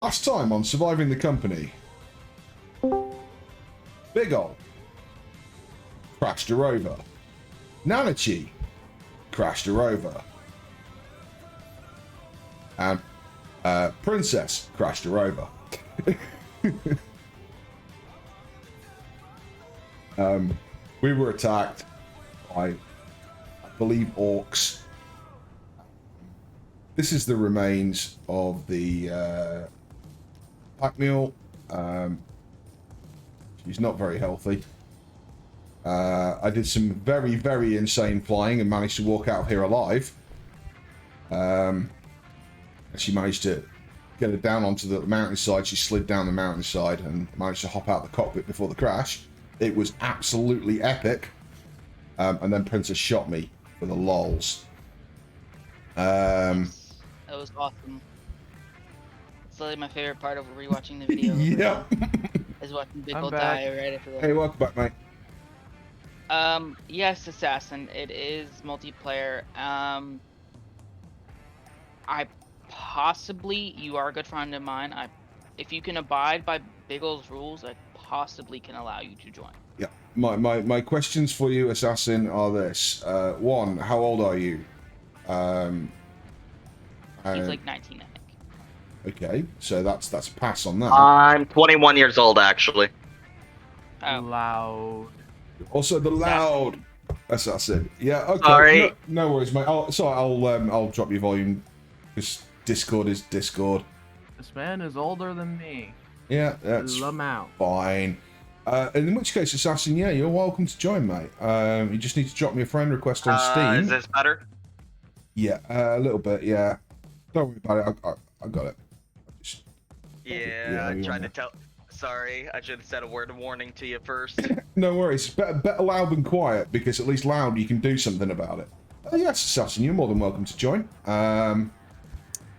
Last time on Surviving the Company, Big Ol crashed her over. Nanachi crashed her over. And Princess crashed her over. We were attacked by, I believe, orcs. This is the remains of the pack mule. She's not very healthy. I did some very, very insane flying and managed to walk out of here alive. She managed to get her down onto the mountainside. She slid down the mountainside and managed to hop out the cockpit before the crash. It was absolutely epic. And then Princess shot me for the lols. That was awesome. It's literally my favorite part of rewatching the video. Yeah. Is watching Big I'm Ol back. die right after that. Hey, welcome back, mate. Yes, Assassin. It is multiplayer. You are a good friend of mine. If you can abide by Big Ol's rules, I possibly can allow you to join. Yeah. My questions for you, Assassin, are this. One, how old are you? He's like 19, I think. Okay, so that's a pass on that. I'm 21 years old, actually. Oh. Loud. Also, the loud Assassin. Yeah. Okay. Sorry. No worries, mate. I'll drop your volume because Discord is Discord. This man is older than me. Yeah, that's Lamau. fine. In which case, Assassin, yeah, you're welcome to join, mate. You just need to drop me a friend request on Steam. Is this better? Yeah, a little bit. Yeah. Don't worry about it. I got it. Yeah, I tried to tell. Sorry, I should have said a word of warning to you first. No worries. Better loud than quiet, because at least loud you can do something about it. Yes, Assassin, you're more than welcome to join.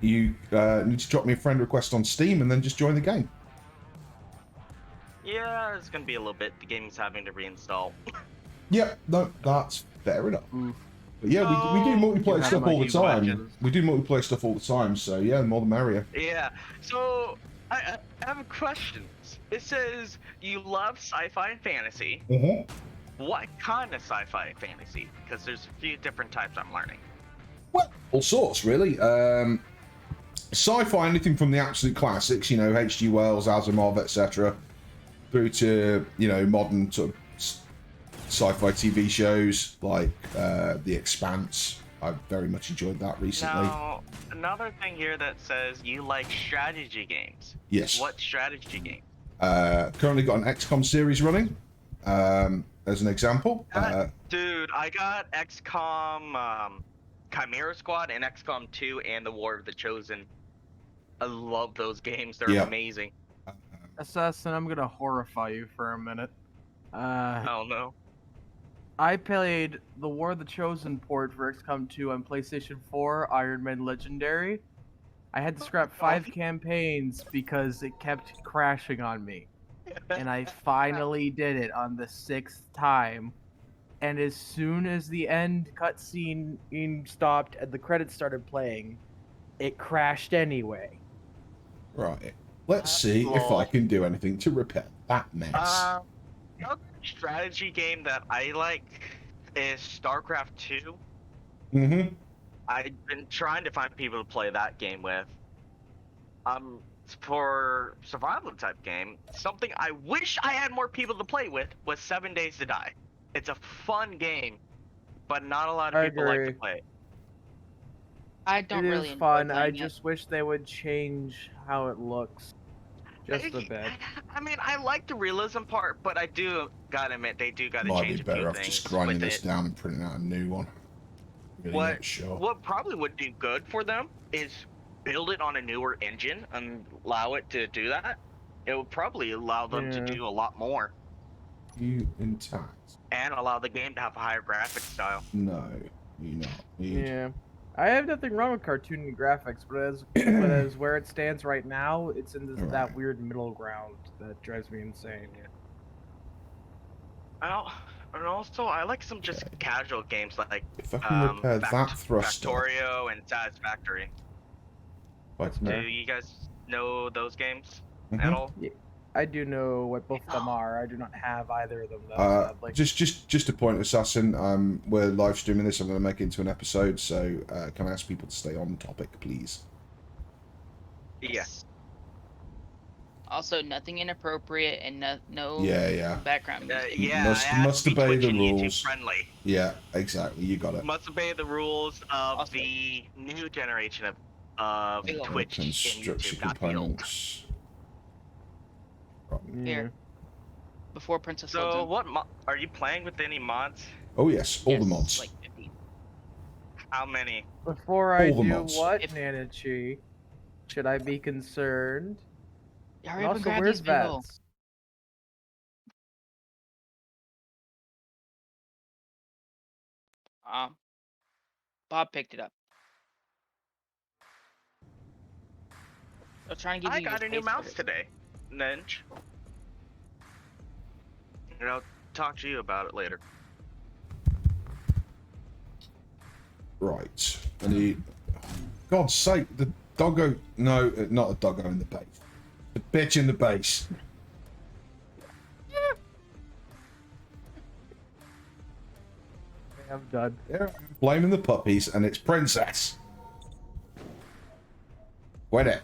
You need to drop me a friend request on Steam and then just join the game. Yeah, it's gonna be a little bit. The game's having to reinstall. Yeah, no, that's fair enough. Oof. But yeah, we do multiplayer You stuff have all the my time. questions. We do multiplayer stuff all the time, so yeah, the more the merrier. Yeah. So I have a question. It says you love sci-fi and fantasy. What kind of sci-fi and fantasy? Because there's a few different types I'm learning. Well, all sorts, really. Sci-fi, anything from the absolute classics, H.G. Wells, Asimov, etc., through to, modern sort of sci-fi TV shows like The Expanse. I've very much enjoyed that recently. Now, another thing here that says you like strategy games. Yes. What strategy game? Currently got an XCOM series running, as an example. Dude, I got XCOM Chimera Squad and XCOM 2 and the War of the Chosen. I love those games. They're amazing. Assassin, I'm gonna horrify you for a minute. Oh no. I played the War of the Chosen port for XCOM 2 on PlayStation 4, Iron Man Legendary. I had to scrap 5 campaigns because it kept crashing on me. And I finally did it on the 6th time. And as soon as the end cutscene stopped and the credits started playing, it crashed anyway. Right. Let's see if I can do anything to repair that mess. Another strategy game that I like is StarCraft 2. Mm-hmm. I've been trying to find people to play that game with. For survival type game, something I wish I had more people to play with was 7 Days to Die. It's a fun game, but not a lot of people like to play it. I don't It really is enjoy fun. I playing it. just wish they would change how it looks. Just a bit. I mean, I like the realism part, but I do gotta admit they do gotta Might change be a few better off things just grinding with this it. down and printing out a new one. Really not sure. What probably would do good for them is build it on a newer engine and allow it to do that. It would probably allow them to do a lot more. You intact? And allow the game to have a higher graphic style. No, you not. Yeah. I have nothing wrong with cartoony graphics, but as where it stands right now, it's in that weird middle ground that drives me insane. And also, I like some just casual games like If I can repair that thruster. Factorio and Satisfactory. What's Do you guys know those games Mhm. at all? I do know what both of them are. I do not have either of them though. So like, Just a point, Assassin. We're live streaming this. I'm going to make it into an episode, so can I ask people to stay on topic, please? Yes. Also, nothing inappropriate and no Yeah. background music. Yeah, Must it has must to be obey Twitch the and YouTube rules. friendly. Yeah, exactly. You got it. Must obey the rules of Also- the new generation of Big ol' Twitch and Structure YouTube, not the old. components. Here. Before Princess So, loads in. what are you playing with any mods? Oh yes, all the Yes, mods. Like 50. How many? before I all the do mods. what, If- Nanachi? Should I be concerned? Hurry And up and also, grab where's these people. Vets? Bob picked it up. I was trying to give I you got your a new space mouse for it. today, Ninja. And I'll talk to you about it later. Right. I need. God's sake, the doggo. No, not a doggo in the base. The bitch in the base. Okay, I'm done. Yeah, blaming the puppies, and it's Princess. Wait it.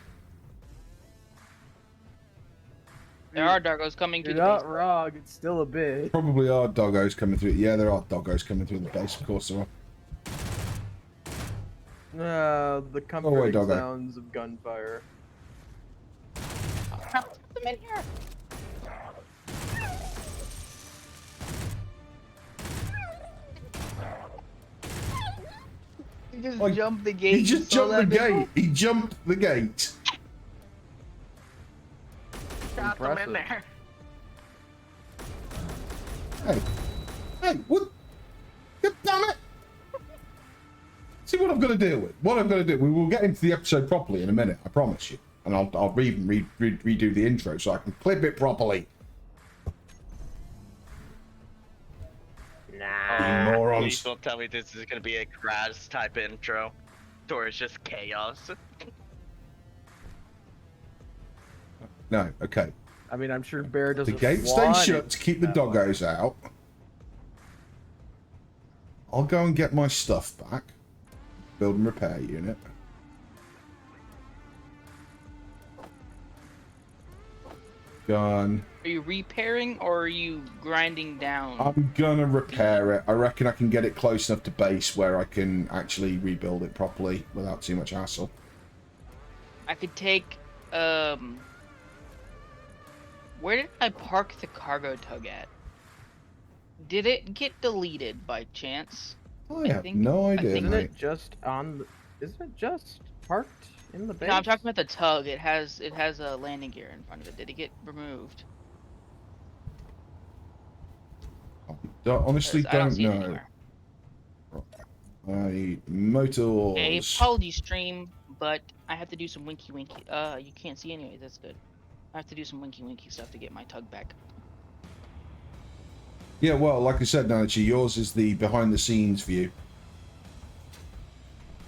There are doggos coming to You're the not base. wrong. It's still a bit. Probably are doggos coming through. Yeah, there are doggos coming through the base. Of course there are. The comforting doggo. sounds of gunfire. Put them in here. He just Like, jumped the gate. He just You saw jumped the that, Nicole? gate. He jumped the gate. Got them in Impressive. there. Hey. Hey, what? God damn it. See what I'm going to deal with. What I'm going to do. We will get into the episode properly in a minute. I promise you. And I'll redo the intro so I can clip it properly. You morons. Please don't tell me this is gonna be a Kraz type intro. Or it's just chaos. No, okay. I mean, I'm sure Bear The doesn't. gate stays want shut it to keep the that way. doggos out. I'll go and get my stuff back. Build and repair unit. Gun. Are you repairing or are you grinding down? I'm gonna repair it. I reckon I can get it close enough to base where I can actually rebuild it properly without too much hassle. I could take, where did I park the cargo tug at? Did it get deleted by chance? I have think- no I idea, think- Isn't mate. it just on? Isn't it just parked in the base? No, I'm talking about the tug. It has a landing gear in front of it. Did it get removed? Honestly, 'Cause I don't don't see it know. anywhere. Motors. Okay, apologies stream, but I have to do some winky winky. You can't see anyways. That's good. I have to do some winky winky stuff to get my tug back. Yeah, well, like I said, Nanachi, yours is the behind-the-scenes view.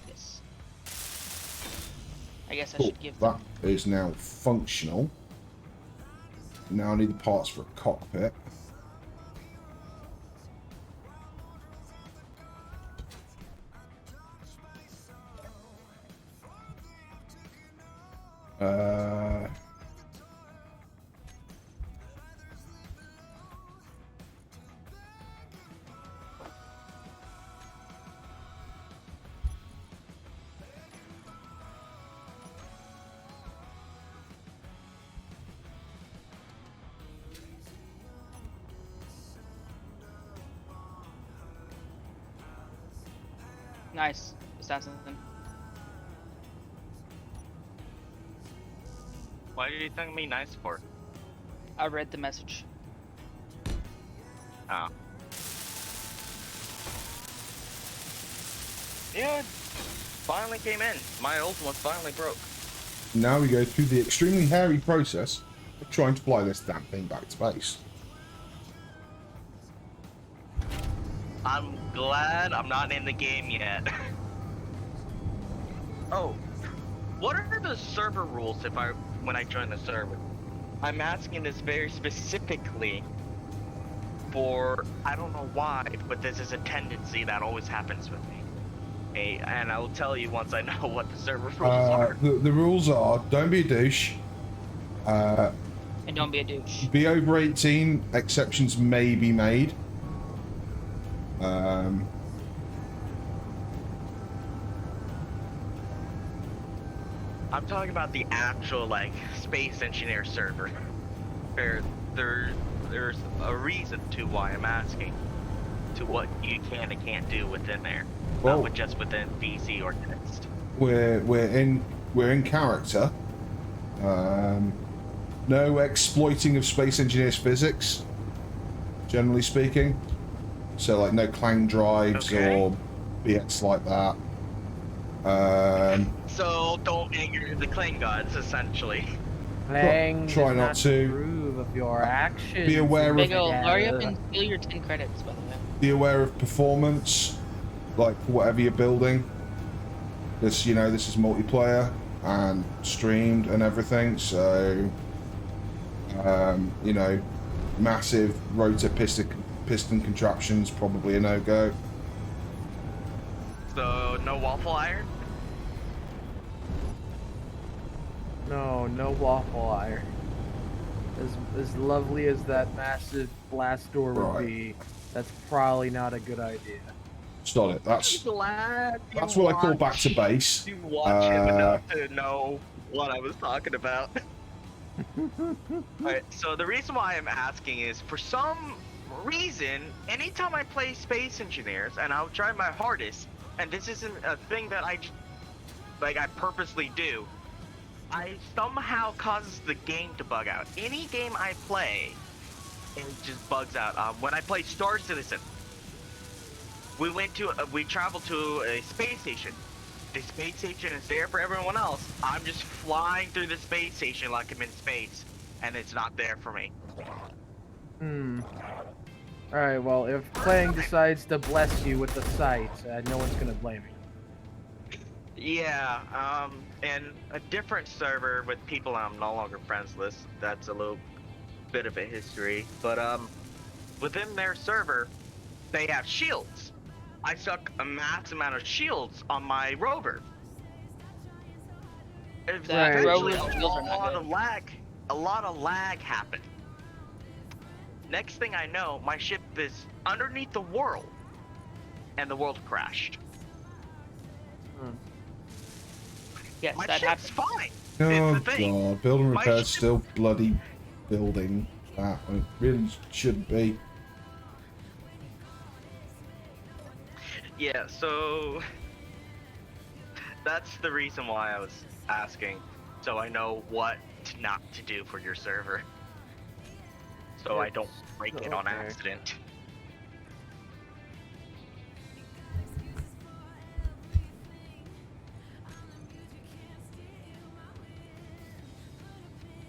Yes. I guess I Cool. should give That them. is now functional. Now I need the parts for a cockpit. Uh... Nice. Assassin. Why are you telling me nice for? I read the message. Oh. Yeah, finally came in. My old one finally broke. Now we go through the extremely hairy process of trying to fly this damn thing back to base. I'm glad I'm not in the game yet. Oh, what are the server rules if I when I join the server. I'm asking this very specifically for, I don't know why, but this is a tendency that always happens with me. And I will tell you once I know what the server rules are. The rules are, don't be a douche. And don't be a douche. Be over 18, exceptions may be made. I'm talking about the actual, like, Space Engineer server. There's a reason to why I'm asking to what you can and can't do within there. Well, not just within VC or text. We're in character. No exploiting of Space Engineers physics, generally speaking. So like no clang drives or BX like that. So don't anger the Clang gods, essentially. Clang Try does not to. approve of your actions. Be aware of- Big ol', hurry up and steal your 10 credits, by the way. Be aware of performance, like whatever you're building. This, you know, this is multiplayer and streamed and everything, so you know, massive rotor piston contraptions probably a no-go. So no waffle iron? No waffle iron. As lovely as that massive blast door would be, that's probably not a good idea. Stop it. That's Glad what I call back to base. You watch him enough to know what I was talking about. Alright, so the reason why I'm asking is, for some reason, anytime I play Space Engineers, and I'll try my hardest, and this isn't a thing that I purposely do, I somehow causes the game to bug out. Any game I play, it just bugs out. When I play Star Citizen, we traveled to a space station. The space station is there for everyone else. I'm just flying through the space station like I'm in space, and it's not there for me. Alright, well, if Clang decides to bless you with the sight, no one's gonna blame you. Yeah, and a different server with people I'm no longer friends with, that's a little bit of a history, but within their server, they have shields. I stuck a max amount of shields on my rover. That Eventually, rover shields are not good. a lot of lag happened. Next thing I know, my ship is underneath the world, and the world crashed. Yes, My that ship's happens. fine. Oh It's the thing. god, building My repairs ship- still bloody building that. It really shouldn't be. Yeah, so that's the reason why I was asking, so I know what not to do for your server, so I don't break it on Okay. accident.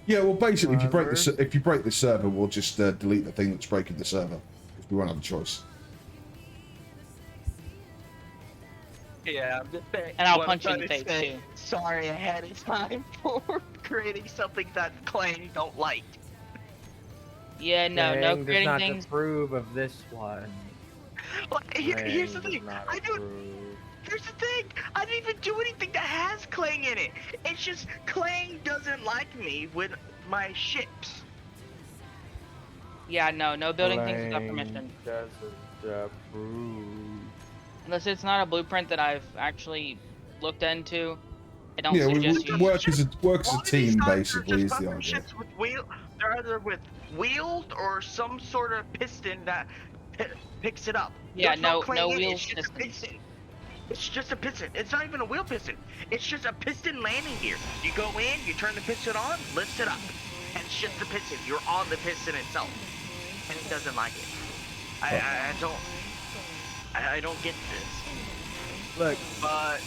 Yeah, well, basically, if you break the server, we'll just delete the thing that's breaking the server. If we won't have a choice. Yeah, I'm just saying. And I'll what punch you I'm in the trying to face, say, too. Sorry ahead of time for creating something that Clang don't like. Yeah, no Clang does creating not things. approve of this one. Like, here's the Clang thing. does not I don't. approve. Here's the thing, I didn't even do anything that has Clang in it. It's just Clang doesn't like me with my ships. Yeah, no building things without Clang permission. doesn't approve. Unless it's not a blueprint that I've actually looked into. I don't Yeah, suggest we you. work as a Lot of these team, guys are basically, is just the custom idea. ships with they're either with wheels or some sort of piston that picks it up. Yeah, There's no Clang in it, wheels, it's just a pistons. piston. It's just a piston. It's not even a wheel piston. It's just a piston landing gear. You go in, you turn the piston on, lifts it up. And it's just the piston. You're on the piston itself. And it doesn't like it. I don't get this. Look, But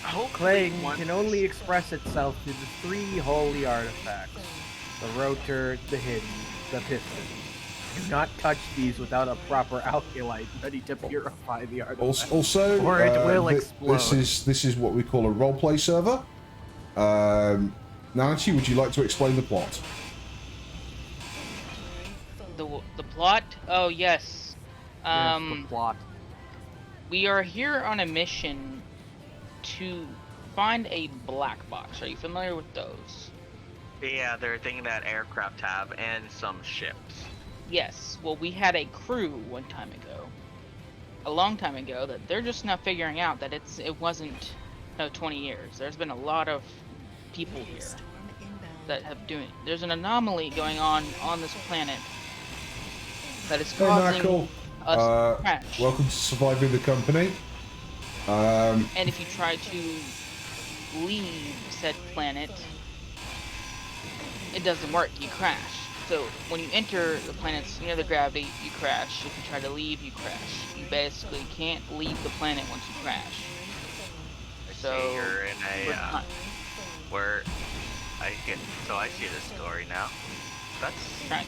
hopefully Clang can only express itself through the three holy artifacts. The rotor, the hidden, the piston. Do not touch these without a proper alkalite ready to purify the artifact. Also, Or it will explode. This is what we call a roleplay server. Nancy, would you like to explain the plot? The plot? Oh yes. Yes, the plot. We are here on a mission to find a black box. Are you familiar with those? Yeah, they're a thing that aircraft have and some ships. Yes. Well, we had a crew one time ago, a long time ago, that they're just now figuring out that it wasn't 20 years. There's been a lot of people here that have doing. There's an anomaly going on this planet that is Hey, causing Michael. us to crash. Welcome to Surviving the Company. And if you try to leave said planet, it doesn't work. You crash. So when you enter the planet's near the gravity, you crash. If you try to leave, you crash. You basically can't leave the planet once you crash. So you're in a where so I see the story now. That's right.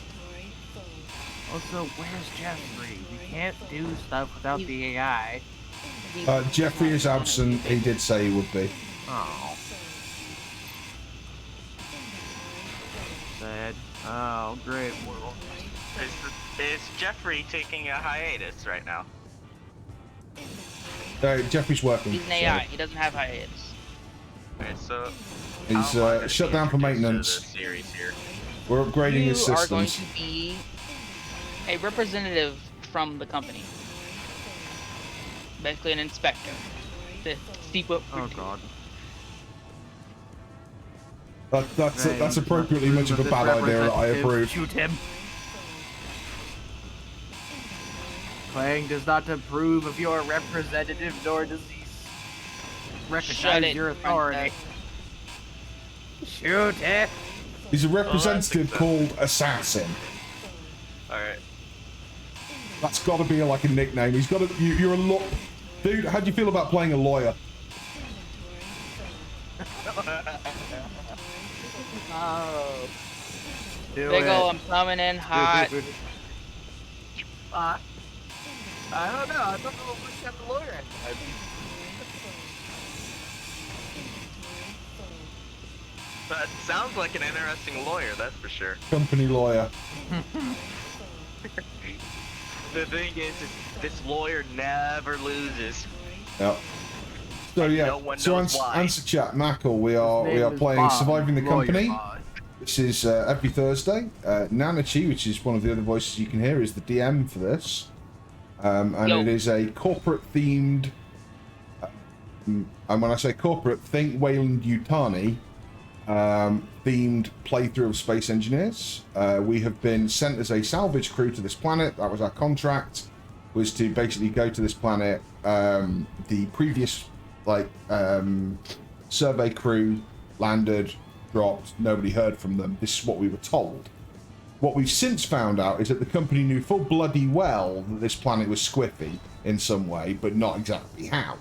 Also, where's Jeffrey? We can't do stuff without the AI. Jeffrey is absent. He did say he would be. Oh. Sad. Oh, great world. Is Jeffrey taking a hiatus right now? Jeffrey's working. He's an AI. He doesn't have hiatus. Okay, so He's shut down for maintenance. Series here. We're upgrading his You are going systems. to be a representative from the company. Basically an inspector. To see what we're Oh doing. god. That's appropriately much of a bad idea. I approve. Shoot him. Clang does not approve of your representative, nor does he Shut recognize it, your authority. Shoot it. He's a representative called Assassin. Alright. That's got to be like a nickname. He's got to. You're a lot. Dude, how do you feel about playing a lawyer? Oh. Do Big it. ol', I'm coming in hot. I don't know. I don't know what kind of lawyer I am. That sounds like an interesting lawyer, that's for sure. Company lawyer. The thing is this lawyer never loses. Yep. So yeah. No one So knows why. answer chat, Mackle. We are His name is playing Bob, Surviving the lawyer Company. Bob. This is every Thursday. Nanachi, which is one of the other voices you can hear, is the DM for this. And Yo. it is a corporate themed. And when I say corporate, think Wayland Yutani themed playthrough of Space Engineers. We have been sent as a salvage crew to this planet. That was our contract, was to basically go to this planet. The previous survey crew landed, dropped, nobody heard from them. This is what we were told. What we've since found out is that the company knew full bloody well that this planet was squiffy in some way, but not exactly how.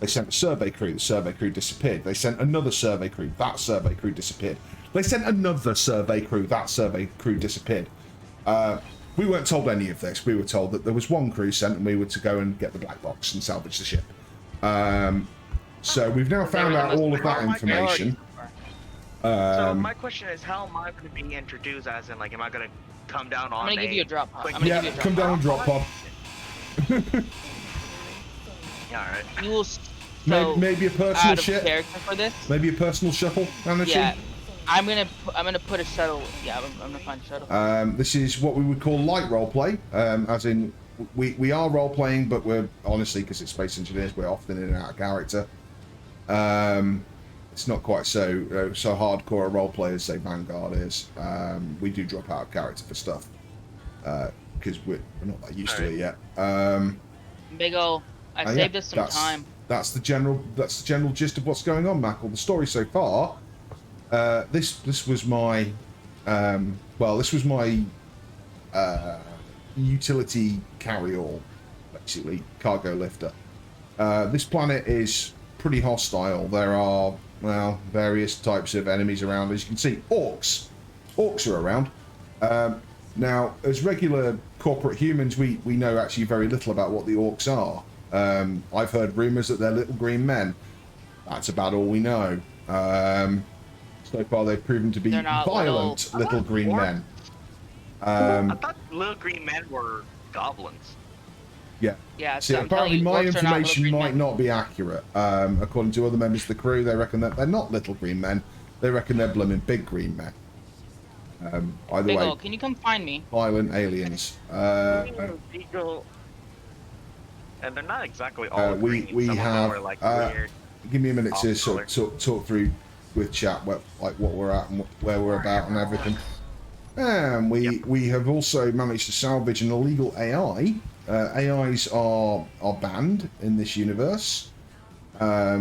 They sent a survey crew, the survey crew disappeared. They sent another survey crew, that survey crew disappeared. They sent another survey crew, that survey crew disappeared. We weren't told any of this. We were told that there was one crew sent and we were to go and get the black box and salvage the ship. So we've now found out all of that information. So my question is, how am I going to be introduced? As in, like, am I going to come down on? I'm gonna give you a drop pod. quick- I'm gonna Yeah, give you a come down and drop pod. All right. You will Maybe a personal out of ship. character for this. Maybe a personal shuttle, Nanachi. Yeah, I'm gonna put a shuttle. Yeah, I'm gonna find a shuttle. This is what we would call light roleplay, as in we are role playing, but we're honestly, because it's Space Engineers, we're often in and out of character. It's not quite so hardcore a role play as say Vanguard is. We do drop out of character for stuff because we're not that used to it yet. Big ol', I saved us some time. That's the general gist of what's going on, Mackle. The story so far. This was my utility carry-all, basically cargo lifter. This planet is pretty hostile. There are various types of enemies around. As you can see, orcs are around. Now, as regular corporate humans, we know actually very little about what the orcs are. I've heard rumours that they're little green men. That's about all we know. So far, they've proven to be They're not violent little green men. I thought little green men were goblins. Yeah. Yeah. See, So I'm telling apparently you, my orcs are not little information green might men. not be accurate. According to other members of the crew, they reckon that they're not little green men. They reckon they're blooming big green men. Either Big way, ol', can you come find me? violent aliens. Eagle. And they're not exactly all We green. Some have. of them are like weird. Give me a minute to off sort of talk through with chat what we're at and where we're about and everything. And we have also managed to salvage an illegal AI. AIs are banned in this universe.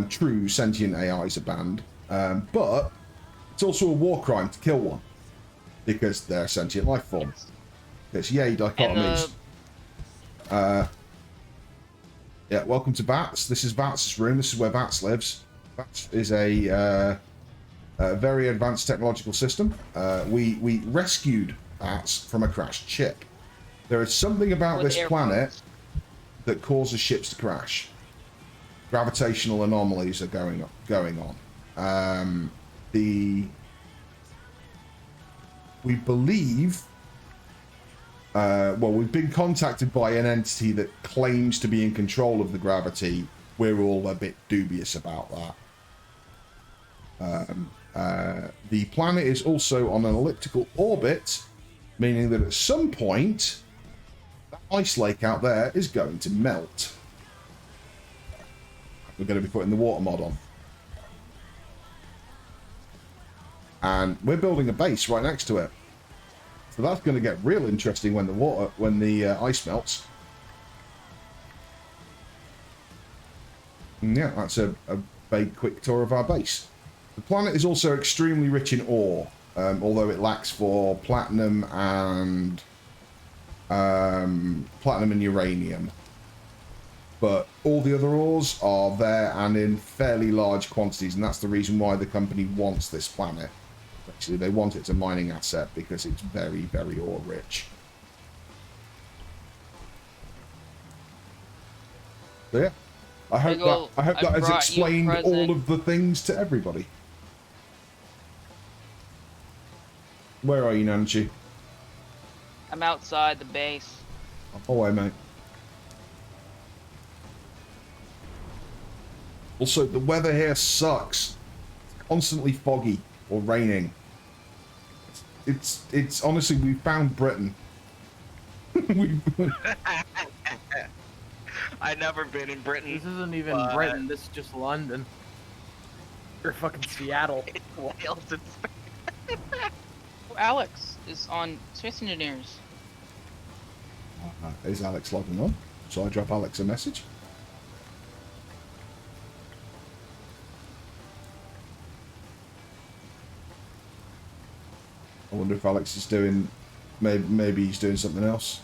True sentient AIs are banned, but it's also a war crime to kill one because they're a sentient life form. It's yay dichotomies. Yeah, welcome to Vats. This is Vats' room. This is where Vats lives. Vats is a very advanced technological system. We rescued Vats from a crashed ship. There is something about this planet that causes ships to crash. Gravitational anomalies are going on. We believe. Well, we've been contacted by an entity that claims to be in control of the gravity. We're all a bit dubious about that. The planet is also on an elliptical orbit, meaning that at some point, that ice lake out there is going to melt. We're going to be putting the water mod on. And we're building a base right next to it. So that's going to get real interesting when the ice melts. And yeah, that's a big quick tour of our base. The planet is also extremely rich in ore, although it lacks for platinum and uranium. But all the other ores are there and in fairly large quantities, and that's the reason why the company wants this planet. Actually, they want it as a mining asset because it's very, very ore rich. So yeah, I hope that has explained all of the things to everybody. Where are you, Nanchi? I'm outside the base. Oh, mate. Also, the weather here sucks. It's constantly foggy or raining. It's honestly, we found Britain. I've never been in Britain. This isn't even Britain. This is just London. Or fucking Seattle. It's Wales. It's Alex is on Space Engineers. Is Alex logging on? Shall I drop Alex a message? I wonder if Alex is doing, maybe he's doing something else.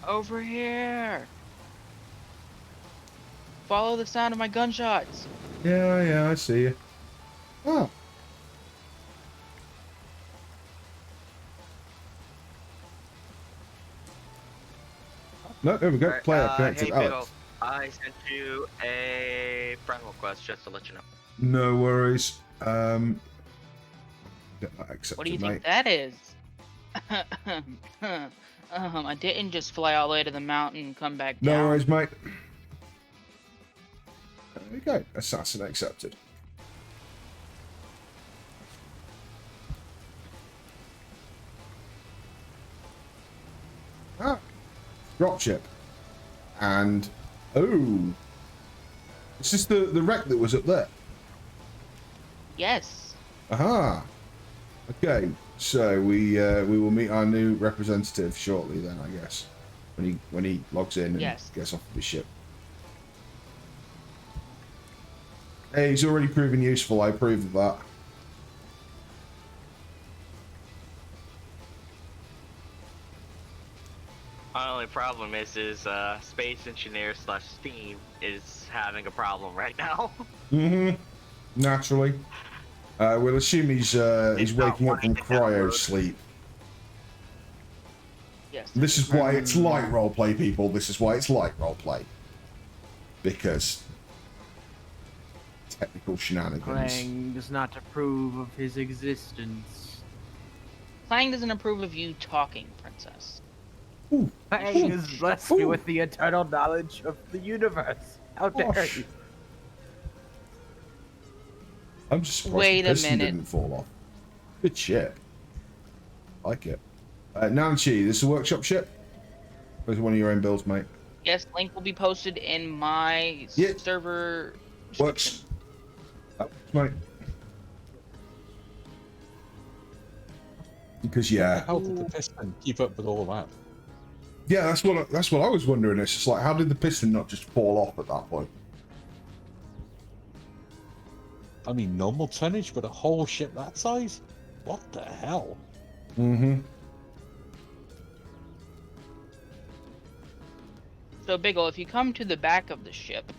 Over here. Follow the sound of my gunshots. Yeah, I see you. Oh. No, there we go. Player connected. Hey, Alex. I sent you a friend request just to let you know. No worries. Get that accepted, What do you mate. think that is? I didn't just fly all the way to the mountain and come back down. No worries, mate. There we go. Assassin accepted. Ah, dropship. And oh, is this the wreck that was up there? Yes. Aha. Okay, so we will meet our new representative shortly. Then I guess when he logs in and gets off of his ship. Hey, he's already proven useful. I approve of that. My only problem is Space Engineer / Steam is having a problem right now. Naturally. We'll assume he's waking up from cryo sleep. Yes. This is why it's light roleplay, people. This is why it's light roleplay. Because technical shenanigans. Clang does not approve of his existence. Clang doesn't approve of you talking, princess. Ooh, Clang has blessed me Ooh. with the eternal knowledge of the universe. How dare gosh. you? I'm just surprised Wait the a piston minute. didn't fall off. Good shit. Like it. Nanchi, this is a workshop ship? Or is it one of your own builds, mate? Yes, link will be posted in my Yeah. server. Works. That works, mate. Because How did the piston keep up with all that? yeah, that's what I was wondering. It's just like, how did the piston not just fall off at that point? I mean, normal tonnage, but a whole ship that size? What the hell? Mm-hmm. So, Biggle, if you come to the back of the ship,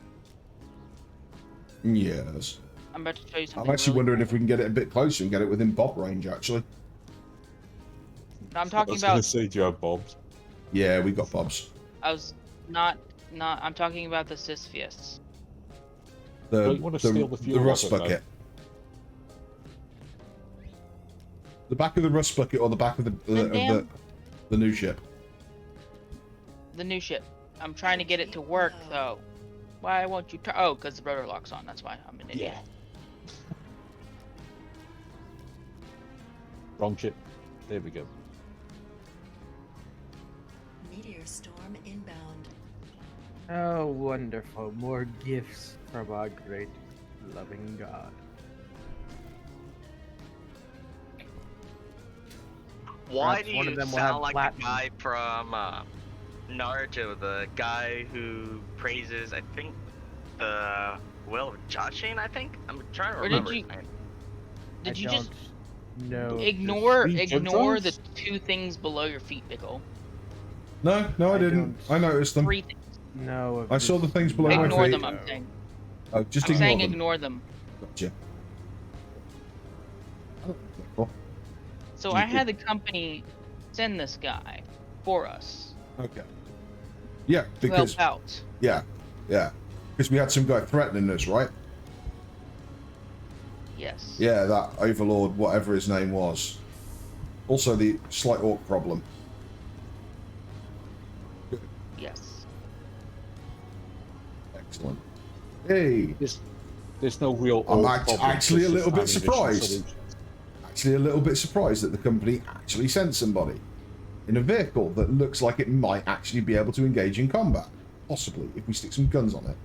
Yes. I'm about to show you something. I'm actually really wondering cool. if we can get it a bit closer and get it within bob range, actually. No, I'm I talking was going to about. say, do you have bobs? Yeah, we got bobs. I was not. I'm talking about the Sisyphus. The, Don't want to steal the fuel rust off it, though. bucket. The back of the rust bucket or the back of the new ship? The new ship. I'm trying to get it to work, though. Why won't you? Oh, because the rotor lock's on. That's why I'm an idiot. Yeah. Wrong ship. There we go. Meteor storm inbound. Oh, wonderful. More gifts from our great loving God. Why Perhaps do one of you them will have sound like platinum. the guy from Naruto, the guy who praises, I think, the Will of Joshin, I think? I'm trying to Or did remember you- his name. Did I you just don't know. ignore Three the Gemstones? 2 things below your feet, Biggle? No, I I didn't. don't- I noticed them. 3 things. No. of I saw this the things below my Ignore feet. them. I'm saying. Oh, just I'm ignore saying them. ignore them. Gotcha. Oh, So I had the company send this guy for us okay. Yeah, to because help out. yeah, because we had some guy threatening us, right? Yes. Yeah, that overlord, whatever his name was. Also, the slight orc problem. Yes. Excellent. Hey, There's no real. I'm orc act- problem, actually it's a little just bit ammunition surprised. solutions. actually a little bit surprised that the company actually sent somebody in a vehicle that looks like it might actually be able to engage in combat. Possibly, if we stick some guns on it.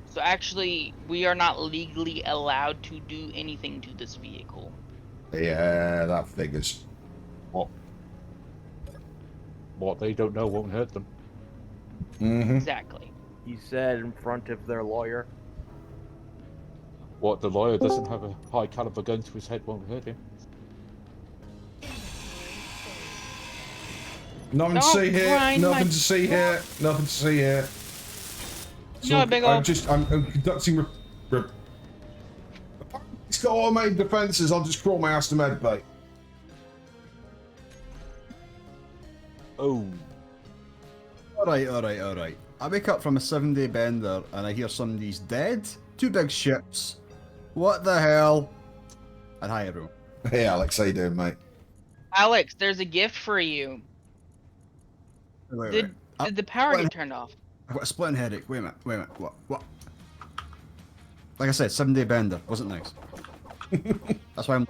So actually, we are not legally allowed to do anything to this vehicle. Yeah, that figures. What they don't know won't hurt them. Mm-hmm. Exactly. He said in front of their lawyer. What, the lawyer doesn't have a high caliber gun to his head won't hurt him. Nothing to Don't see here. grind my- Nothing to see here. Nothing to see here. No, big ol'. I'm conducting. It's got automated defenses. I'll just crawl my ass to medbay. Oh, Alright. I wake up from a 7-day bender and I hear somebody's dead. 2 big ships. What the hell? And hi everyone. Hey, Alex, how you doing, mate? Alex, there's a gift for you. Wait. Did the power what- get turned off? I've got a splitting headache. Wait a minute. What? Like I said, 7-day bender. Wasn't nice. That's why I'm...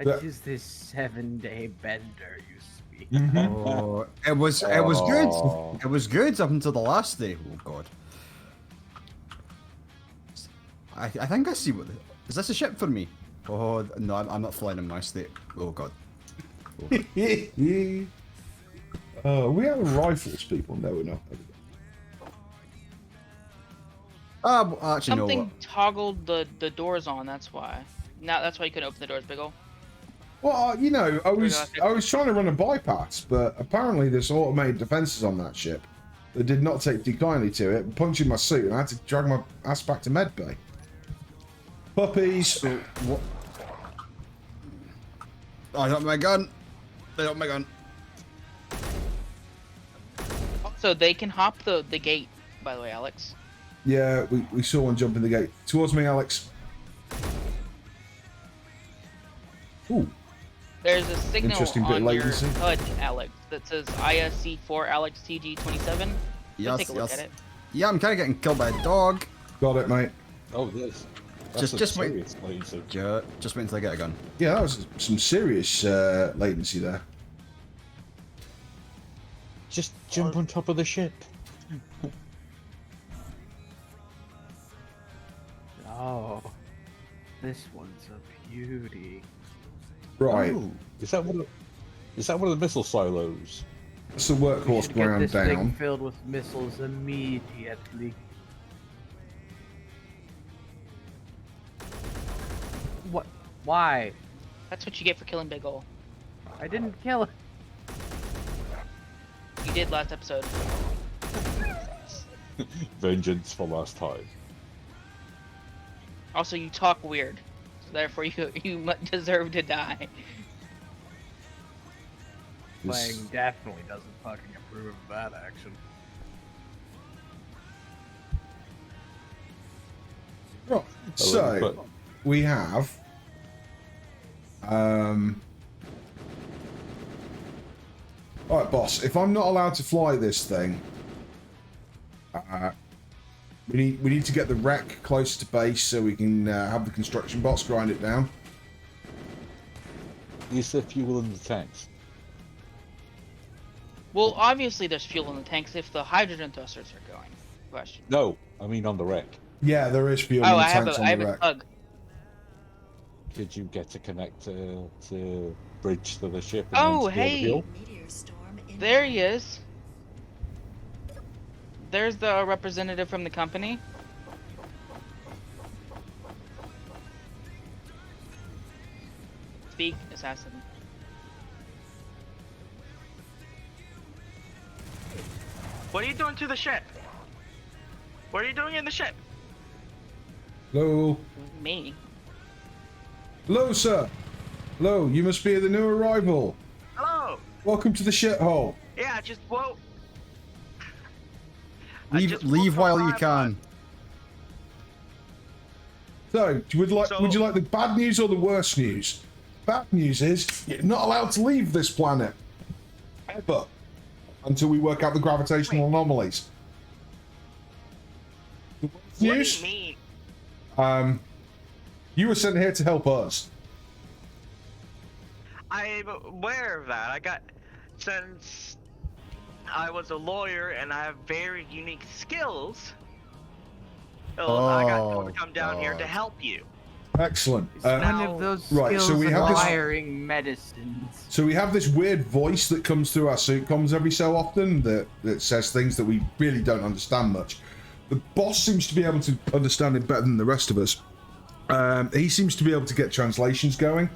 What is this 7-day bender you speak? Oh, it was good. Oh. It was good up until the last day. Oh god. I think I see what. Is this a ship for me? Oh no, I'm not flying in my state. Oh god. We have rifles, people. No, we're not. Actually no. Something toggled the doors on. That's why. Now that's why you couldn't open the doors, Biggle. Well, I was trying to run a bypass, but apparently there's automated defenses on that ship that did not take too kindly to it, punctured my suit, and I had to drag my ass back to medbay. Puppies. So what? Oh, I got my gun. So they can hop the gate by the way, Alex. Yeah, we saw one jump in the gate. Towards me, Alex. Ooh. There's a signal Interesting bit of on your latency. HUD, Alex, that says ISC4 Alex TG27. Yes, Take a look at it. Yeah, I'm kind of getting killed by a dog. Got it, mate. Oh, yes. Just wait. serious latency. Just wait until I get a gun. Yeah, that was some serious latency there. Just jump on top of the ship. Oh, this one's a beauty. Right. Oh, is that one of the missile silos? That's the We workhorse should get ground this thing down. filled with missiles immediately. What? Why? That's what you get for killing Big Ol. I didn't kill it. You did last episode. Vengeance for last time. Also, you talk weird, so therefore you deserve to die. This- Playing definitely doesn't fucking approve of that action. Right. So But we have alright, boss, if I'm not allowed to fly this thing, we need to get the wreck closer to base so we can have the construction bots grind it down. is there fuel in the tanks? Well, obviously there's fuel in the tanks if the hydrogen thrusters are going. Question. No, I mean on the wreck. Yeah, there is fuel Oh, in the I have tanks a on the a wreck. tug. Did you get to connect to bridge to the ship? And Oh, then scale the hey. fuel? Meteor storm inbound. There he is. There's the representative from the company. Speak, assassin. What are you doing to the ship? What are you doing in the ship? Hello? Me. Hello, sir. Hello, you must be the new arrival. Hello. Welcome to the shithole. Yeah, I just woke. Leave while you can. So, would So- you like the bad news or the worst news? Bad news is you're not allowed to leave this planet ever until we work out the gravitational anomalies. The worst What do news? you mean? You were sent here to help us. I'm aware of that. Since I was a lawyer and I have very unique skills, I got told to come down here to God. help you. Excellent. It's Uh, one now- of those right, skills so we have this- acquiring medicines. So we have this weird voice that comes through our suit comms every so often that says things that we really don't understand much. The boss seems to be able to understand it better than the rest of us. He seems to be able to get translations going.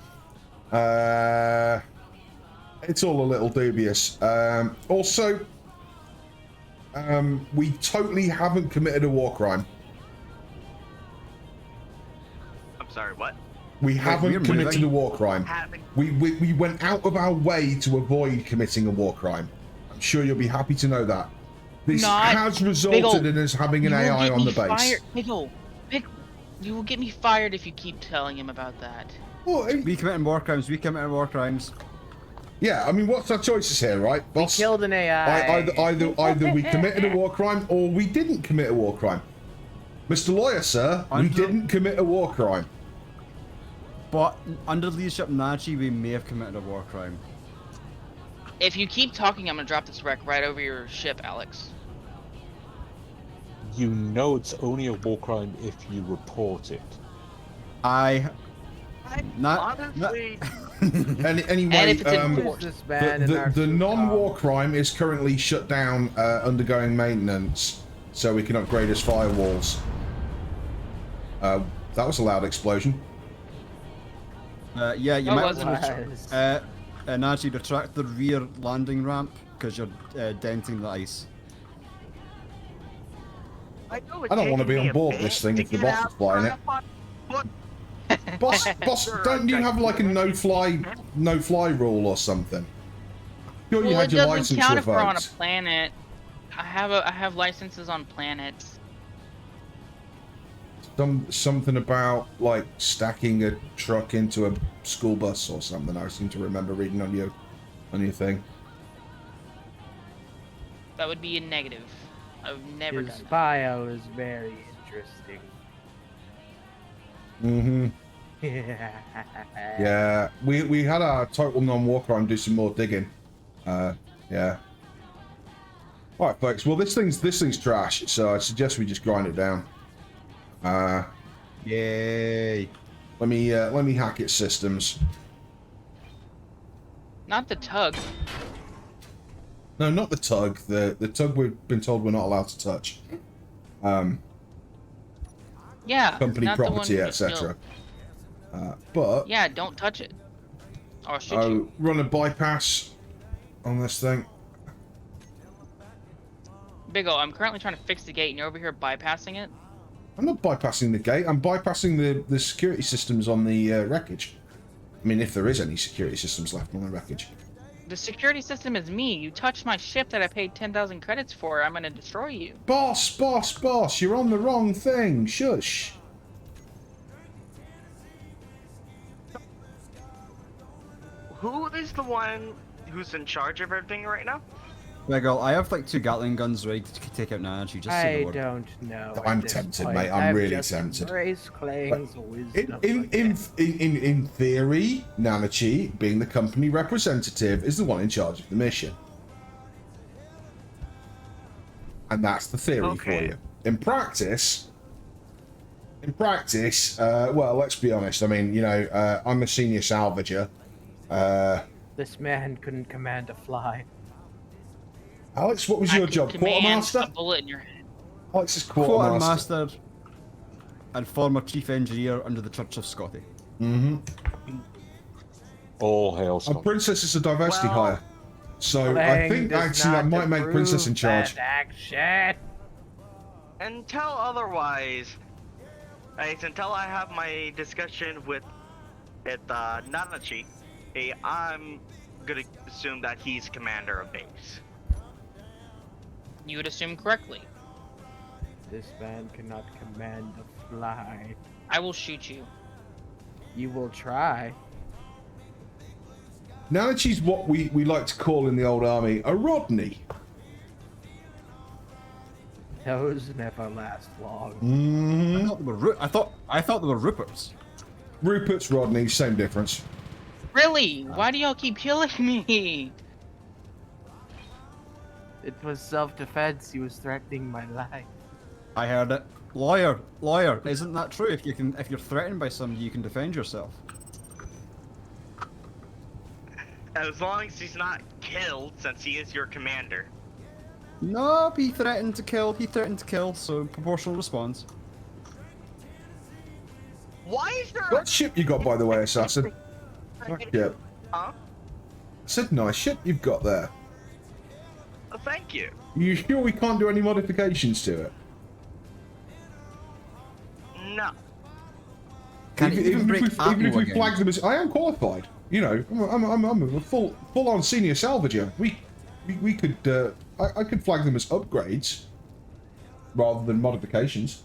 It's all a little dubious. Also, we totally haven't committed a war crime. I'm sorry, what? We haven't we're committed moving. a war crime. Having We went out of our way to avoid committing a war crime. I'm sure you'll be happy to know that. This Not has Big resulted ol', in us having an You will AI get on me the base. fired. You will get me fired if you keep telling him about that. Well, We committing war crimes. We committing war crimes. yeah, I mean, what's our choices here, right, We boss? killed an AI. Either we committed a war crime or we didn't commit a war crime. Mr. Lawyer, sir, we Under- didn't commit a war crime. But under the leadership of Nachi, we may have committed a war crime. If you keep talking, I'm gonna drop this wreck right over your ship, Alex. You know it's only a war crime if you report it. honestly, Anyway, And if it's um, Who is this man in the our suit non-war com? crime is currently shut down, undergoing maintenance, so we can upgrade his firewalls. That was a loud explosion. Yeah, you No, might wasn't want it? to Nachi, retract the rear landing ramp because you're denting the ice. I know I don't wanna be on board this thing if the boss is flying it. Boss, don't you have like a no-fly rule or something? Sure, you Well, had it your doesn't license count if we're on a revoked. planet. I have licenses on planets. Something about like stacking a truck into a school bus or something. I seem to remember reading on your thing. That would be a negative. I've never His done that. bio is very interesting. Mm-hmm. Yeah. Yeah, we had our total non-walker on do some more digging. Yeah. All right, folks. Well, this thing's trash, so I suggest we just grind it down. Yay. Let me hack its systems. Not the tug. No, not the tug. The tug we've been told we're not allowed to touch. Yeah. Company not the one property, we just etc. built. But Yeah, don't touch it. Or should I'll you? run a bypass on this thing. Big O, I'm currently trying to fix the gate, and you're over here bypassing it. I'm not bypassing the gate. I'm bypassing the security systems on the wreckage. I mean, if there is any security systems left on the wreckage. The security system is me. You touched my ship that I paid 10,000 credits for. I'm gonna destroy you. Boss, you're on the wrong thing. Shush. Who is the one who's in charge of everything right now? Miguel, I have like 2 Gatling guns ready to take out Nanachi. Just say I the word. don't know. I'm at this tempted, point. mate. I'm really just tempted. Race claims wisdom. In theory, Nanachi, being the company representative, is the one in charge of the mission. And that's the theory for you. In practice, well, let's be honest. I mean, you know, I'm a senior salvager. This man couldn't command a fly. Alex, what was your job? Command Quartermaster? a bullet in your head. Alex is quartermaster. Quartermaster and former chief engineer under the Church of Scotty. Mm-hmm. All hail And Scott. Princess is a diversity Well, hire. So I Lang think does actually that not might make Princess in approve charge. that action. Until otherwise, until I have my discussion with Nanachi, I'm gonna assume that he's commander of base. You would assume correctly. This man cannot command a fly. I will shoot you. You will try. Nanachi's what we like to call in the old army a Rodney. Those never last long. Mm-hmm. I thought they were Ruperts. Rupert's Rodney, same difference. Really? Why do y'all keep killing me? It was self-defense. He was threatening my life. I heard it. Lawyer, isn't that true? If you're threatened by somebody, you can defend yourself. As long as he's not killed, since he is your commander. No, he threatened to kill. So proportional response. Why is there What ship you got, by the way, assassin? Yep. Huh? I said nice ship you've got there. Thank you. You sure we can't do any modifications to it? No. Can it even break even if Atmo we again? flag them as I am qualified. You know, I'm a full on senior salvager. We could I could flag them as upgrades rather than modifications.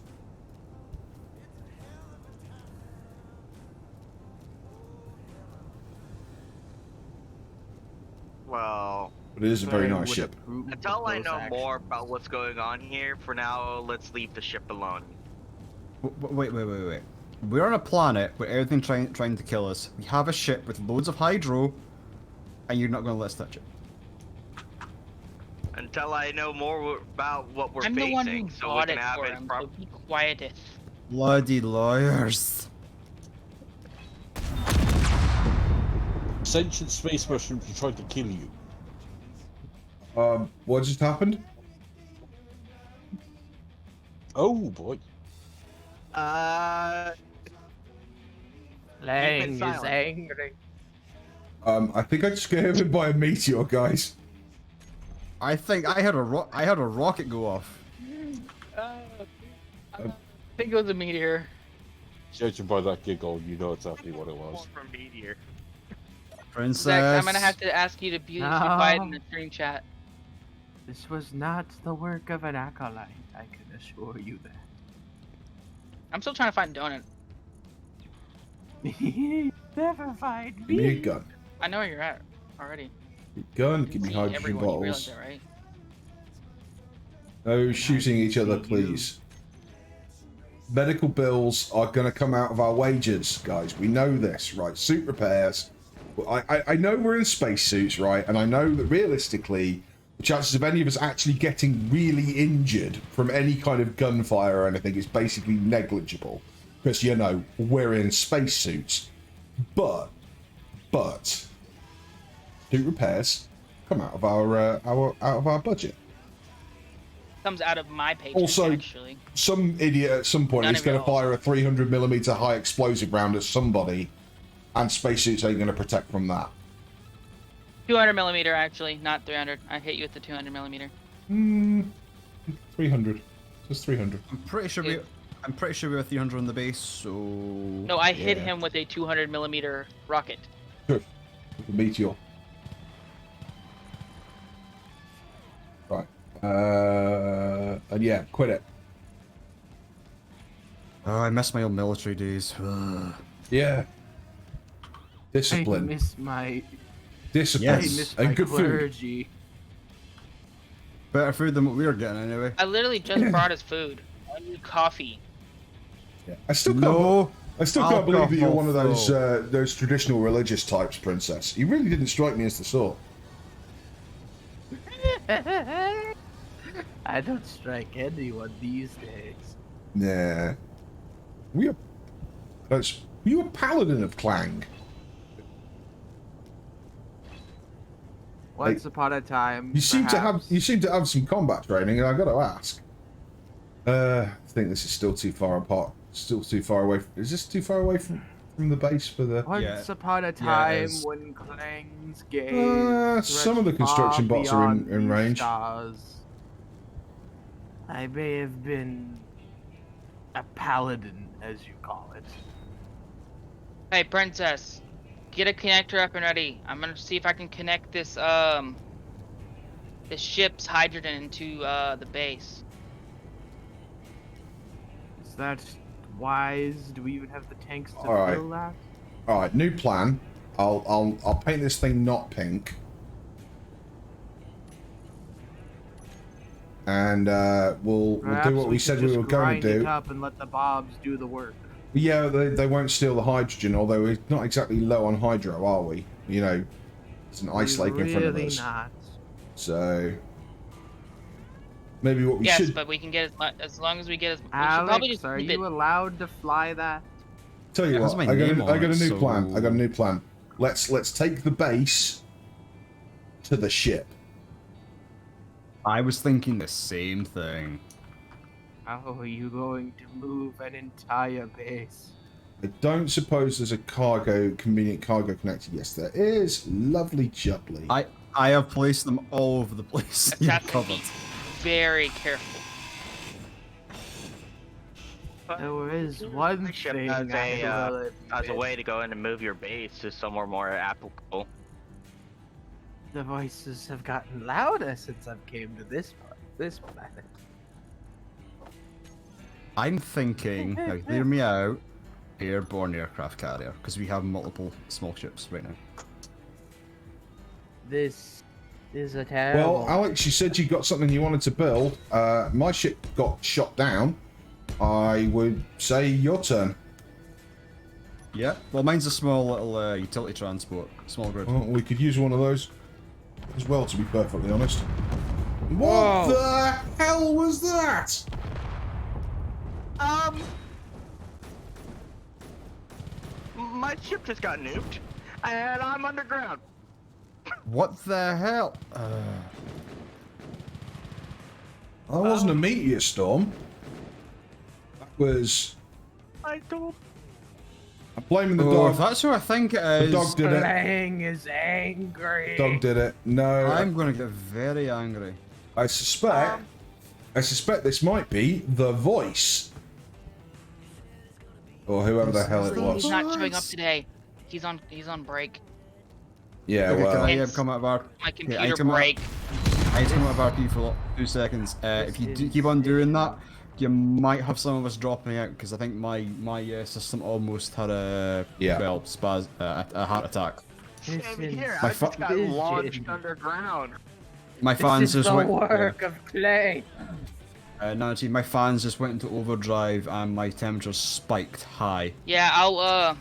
Well, But it is a very I nice would ship. approve of until I those know actions. more about what's going on here, for now, let's leave the ship alone. Wait. We're on a planet where everything's trying to kill us. We have a ship with loads of hydro, and you're not going to let us touch it. Until I know more about what we're I'm the facing, one who so we bought can it have for it. him, so be quieteth. Bloody lawyers. Sentient space mushrooms are trying to kill you. What just happened? Oh boy. Lang is silent. angry. I think I just got hit by a meteor, guys. I think I had a rocket go off. I think it was a meteor. Judging by that giggle, you know exactly what it was. From meteor. Princess. Zach, I'm gonna have to ask you to be quiet in the stream chat. This was not the work of an acolyte, I can assure you that. I'm still trying to find Donut. Never find Give me a gun. I know where you're at already. Gun, give me See hydrogen everyone, you realize bottles. that, right? No shooting each other, see you. please. Medical bills are going to come out of our wages, guys. We know this, right? Suit repairs. I know we're in spacesuits, right? And I know that realistically, the chances of any of us actually getting really injured from any kind of gunfire or anything is basically negligible. Because, you know, we're in spacesuits. But, suit repairs come out of our budget. Comes out of my paycheck, Also, actually. some idiot at some point None is of going to yours. fire a 300mm high explosive round at somebody, and spacesuits ain't going to protect from that. 200 millimeter, actually, not 300. I hit you with the 200 millimeter. 300. Just 300. I'm pretty sure we were 300 on the base, so... No, I hit Yeah. him with a 200 millimeter rocket. Good. With the meteor. Right. And yeah, quit it. Oh, I miss my old military days. Yeah. I Discipline. miss my Discipline. I Yes. miss And my good food. clergy. Better food than what we were getting anyway. I literally just brought his food. I need coffee. Yeah. I still can't No. believe that you're one of alcohol, those traditional religious types, Princess. You really didn't strike me as the sort. I don't strike anyone these days. Nah. Were you a paladin of Clang? Once upon a time, You seem to perhaps. have some combat training, and I got to ask. I think this is still too far apart. Still too far away. Is this too far away from the base for the? Once Yeah. upon a Yeah, it time, is. when Clang's gaze Some of the construction far bots are in beyond the range. stars, I may have been a paladin, as you call it. Hey, Princess. Get a connector up and ready. I'm gonna see if I can connect this, this ship's hydrogen into, the base. Is that wise? Do we even have the tanks to All right. fill that? All right, new plan. I'll paint this thing not pink. And we'll do Perhaps what we could said we just were going grind to it do. up and let the bobs do the work. Yeah, they won't steal the hydrogen, although we're not exactly low on hydro, are we? You know, it's an ice lake in front of Really us. not. So maybe what we Yes, should but we can get as long as we get as. We should probably Alex, just are keep you it. allowed to fly that? tell you It has what. my I name got on a it, new so- plan. I got a new plan. Let's take the base to the ship. I was thinking the same thing. How are you going to move an entire base? I don't suppose there's a convenient cargo connector. Yes, there is. Lovely jubbly. I have placed them all over the place. Just You're have to covered. be very careful. There is one Ship thing as I will as a admit. way to go in and move your base to somewhere more applicable. The voices have gotten louder since I've came to this planet. I'm thinking, now hear me out, airborne aircraft carrier, because we have multiple small ships right now. This is a terrible. Well, Alex, you said you got something you wanted to build. My ship got shot down. I would say your turn. Yeah, well mine's a small little utility transport, small grid. Well, we could use one of those as well, to be perfectly honest. What the hell was that? My ship just got nuked, and I'm underground. What the hell? That wasn't a meteor storm. That was... I don't. I'm blaming the Oh, dog. if that's who I think it The is, dog did it. Clang is angry. Dog did it. No, I'm gonna get very angry. I suspect this might be the voice. Or whoever the hell it was. He's not showing up today. He's on break. Yeah, Okay, well... can I It's- come out of our... My I computer come out- break. I need to come out of RP for 2 seconds. If you keep on doing that, you might have some of us dropping out because I think my system almost had a a heart attack. Same here. My I just got vision. launched underground. My fans This is just the went. work of Clay. No, see, my fans just went into overdrive and my temperature spiked high. Yeah, I'll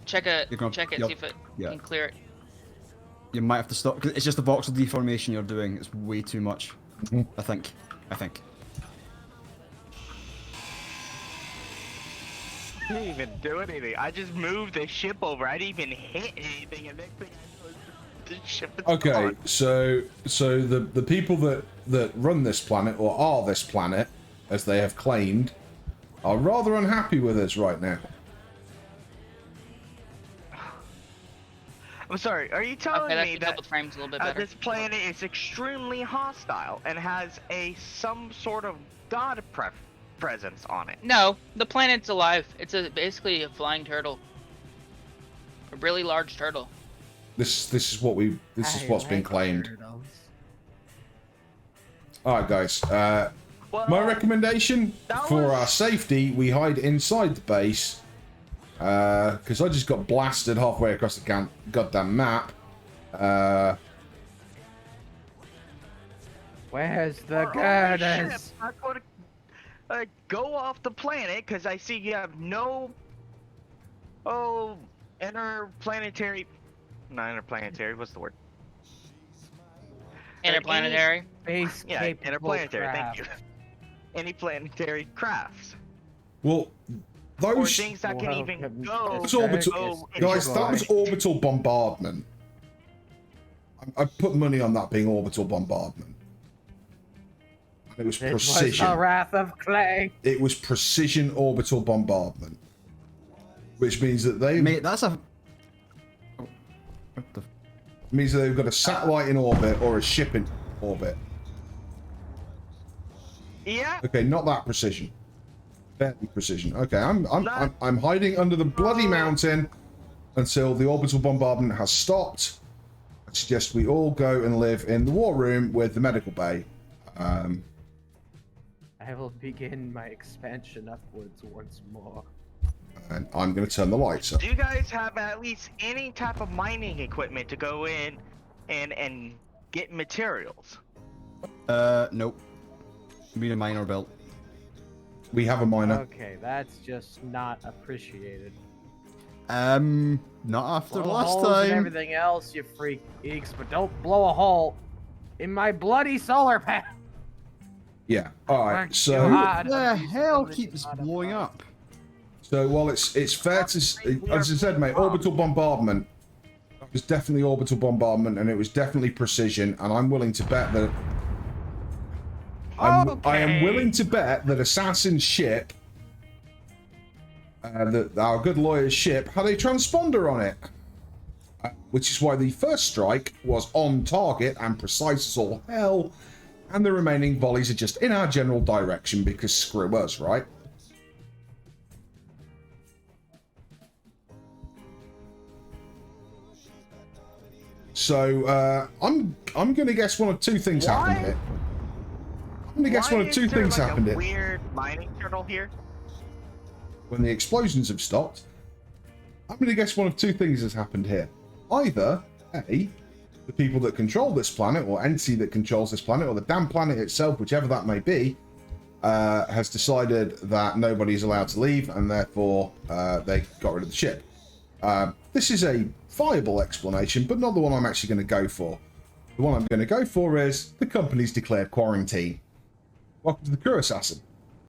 check it, You're gonna- see if it yeah. can clear it. You might have to stop. 'Cause it's just the voxel deformation you're doing. It's way too much. I think. I didn't even do anything. I just moved the ship over. I didn't even hit anything, and next thing I know, the ship is Okay, gone. so the people that run this planet or are this planet, as they have claimed, are rather unhappy with us right now. I'm sorry. Are you telling Okay, that me can help that with frames a little bit better. this planet is extremely hostile and has some sort of god presence on it? No, the planet's alive. It's basically a flying turtle. A really large turtle. This is what's been claimed. All right, guys. Well, My recommendation that for was- our safety: we hide inside the base. Because I just got blasted halfway across the goddamn map. Where's the our only ship girders? not going to go off the planet because I see you have no interplanetary. Not interplanetary. What's the word? Interplanetary. Base Yeah, capable interplanetary. craft. Thank you. Any planetary crafts Well, or those things that can even Welcome go. It's orbital, go guys. into That was space. orbital bombardment. I put money on that being orbital bombardment. It was It was precision. the wrath of Clay. It was precision orbital bombardment, which means that they Mate, that's a. Oh, what the? means that they've got a satellite in orbit or a ship in orbit. Yeah. Okay, not that precision. Barely precision. Okay, I'm hiding under the bloody mountain until the orbital bombardment has stopped. I suggest we all go and live in the war room with the medical bay. I will begin my expansion upwards once more. And I'm going to turn the lights up. Do you guys have at least any type of mining equipment to go in and get materials? Nope. We need a miner belt. We have a miner. Okay, that's just not appreciated. Not after Blow last holes and time. everything else, you freaks, but don't blow a hole in my bloody solar panel. Yeah. All My right. So God. What the hell keeps blowing up? while it's fair to as I said, mate, orbital bombardment. It was definitely orbital bombardment, and it was definitely precision. And I'm willing to bet that. I am willing to bet that Assassin's ship, that our good lawyer's ship, had a transponder on it. Which is why the first strike was on target and precise as all hell, and the remaining volleys are just in our general direction because screw us, right? So I'm gonna guess one of two things happened here. I'm gonna guess one of two things happened a here. weird mining turtle here. When the explosions have stopped, I'm gonna guess one of two things has happened here. Either A, the people that control this planet, or entity that controls this planet, or the damn planet itself, whichever that may be, has decided that nobody's allowed to leave, and therefore they got rid of the ship. This is a viable explanation, but not the one I'm actually going to go for. The one I'm going to go for is the company's declared quarantine. Welcome to the crew, Assassin.